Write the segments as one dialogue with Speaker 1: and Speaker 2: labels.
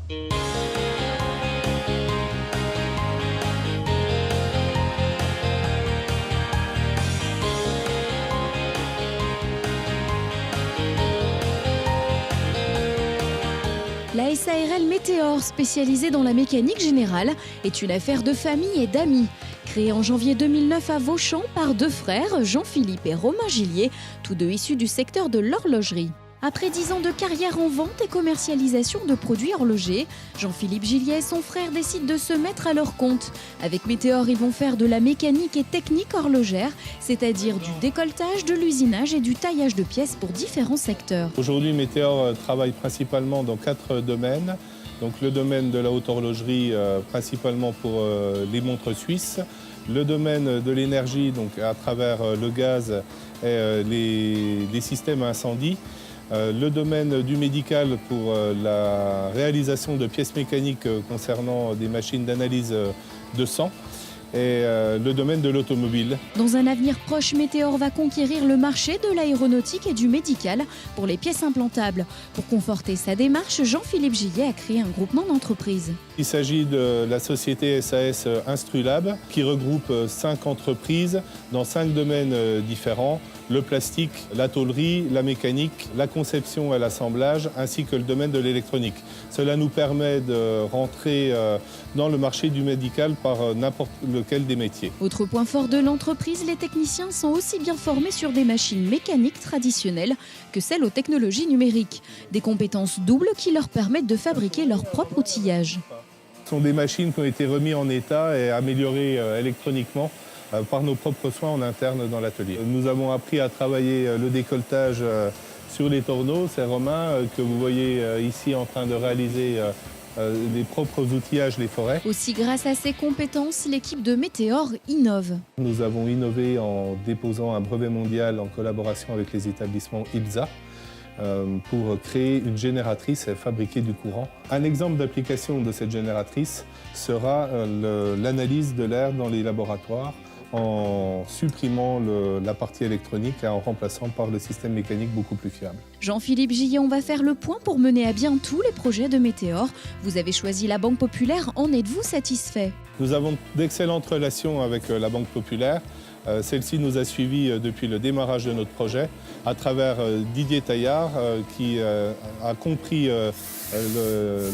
Speaker 1: La SARL Météor, spécialisée dans la mécanique générale, est une affaire de famille et d'amis. Créée en janvier 2009 à Vauchamp par deux frères, Jean-Philippe et Romain Gillier, tous deux issus du secteur de l'horlogerie. Après 10 ans de carrière en vente et commercialisation de produits horlogers, Jean-Philippe Gillier et son frère décident de se mettre à leur compte. Avec Météor, ils vont faire de la mécanique et technique horlogère, c'est-à-dire du décolletage, de l'usinage et du taillage de pièces pour différents secteurs.
Speaker 2: Aujourd'hui, Météor travaille principalement dans 4 domaines. Donc le domaine de la haute horlogerie, principalement pour les montres suisses. Le domaine de l'énergie, donc à travers le gaz et les systèmes à incendie. Le domaine du médical pour la réalisation de pièces mécaniques concernant des machines d'analyse de sang et le domaine de l'automobile.
Speaker 1: Dans un avenir proche, Météor va conquérir le marché de l'aéronautique et du médical pour les pièces implantables. Pour conforter sa démarche, Jean-Philippe Gillier a créé un groupement d'entreprises.
Speaker 2: Il s'agit de la société SAS Instrulab qui regroupe 5 entreprises dans 5 domaines différents. Le plastique, la tôlerie, la mécanique, la conception et l'assemblage, ainsi que le domaine de l'électronique. Cela nous permet de rentrer dans le marché du médical par n'importe lequel des métiers.
Speaker 1: Autre point fort de l'entreprise, les techniciens sont aussi bien formés sur des machines mécaniques traditionnelles que celles aux technologies numériques. Des compétences doubles qui leur permettent de fabriquer leur propre outillage.
Speaker 2: Ce sont des machines qui ont été remises en état et améliorées électroniquement par nos propres soins en interne dans l'atelier. Nous avons appris à travailler le décolletage sur les tourneaux. C'est Romain que vous voyez ici en train de réaliser les propres outillages les forêts.
Speaker 1: Aussi, grâce à ses compétences, l'équipe de Météor innove.
Speaker 2: Nous avons innové en déposant un brevet mondial en collaboration avec les établissements ILSA pour créer une génératrice et fabriquer du courant. Un exemple d'application de cette génératrice sera l'analyse de l'air dans les laboratoires en supprimant la partie électronique et en remplaçant par le système mécanique beaucoup plus fiable.
Speaker 1: Jean-Philippe Gillier, on va faire le point pour mener à bien tous les projets de Météor. Vous avez choisi la Banque Populaire, en êtes-vous satisfait?
Speaker 2: Nous avons d'excellentes relations avec la Banque Populaire. Celle-ci nous a suivis depuis le démarrage de notre projet à travers Didier Taillard qui a compris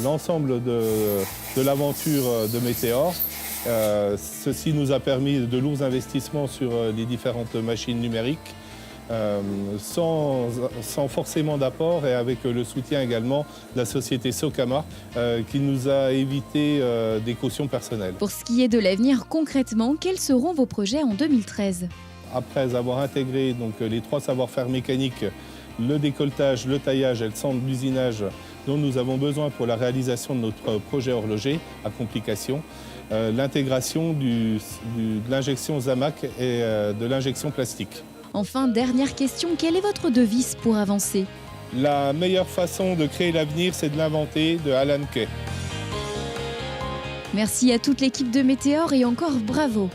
Speaker 2: l'ensemble de l'aventure de Météor. Ceci nous a permis de lourds investissements sur les différentes machines numériques sans forcément d'apport et avec le soutien également de la société Socama qui nous a évité des cautions personnelles.
Speaker 1: Pour ce qui est de l'avenir, concrètement, quels seront vos projets en 2013?
Speaker 2: Après avoir intégré donc, les 3 savoir-faire mécaniques, le décolletage, le taillage et le centre d'usinage dont nous avons besoin pour la réalisation de notre projet horloger à complication, l'intégration de l'injection Zamac et de l'injection plastique.
Speaker 1: Enfin, dernière question, quelle est votre devise pour avancer?
Speaker 2: La meilleure façon de créer l'avenir, c'est de l'inventer, de Alan Kay.
Speaker 1: Merci à toute l'équipe de Météor et encore bravo!